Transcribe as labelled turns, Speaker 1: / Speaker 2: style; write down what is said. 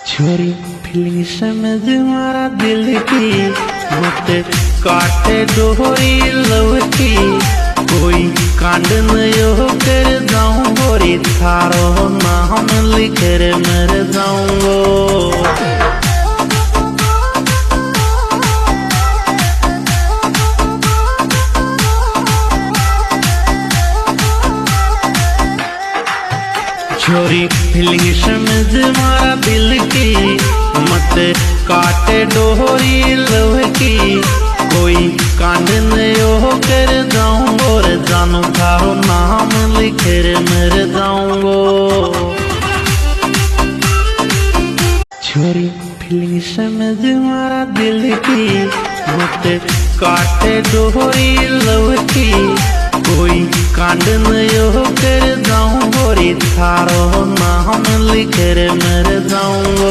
Speaker 1: छोरी फीलिंग समझ मारा दिल की मत काटे डोरी लव की कोई कांड न कर जाऊं गोरी थारो नाम लिख कर मर जाऊंगो। छोरी फीलिंग समझ मारा दिल की मत काटे डोरी लव की कोई कांड न कर जाऊं और जानू थारो नाम लिख कर मर जाऊंगो। छोरी फीलिंग समझ मारा दिल की मत काटे डोरी लव की कोई कांड न कर जाऊं गोरी थारो नाम लिख कर मर जाऊंगो।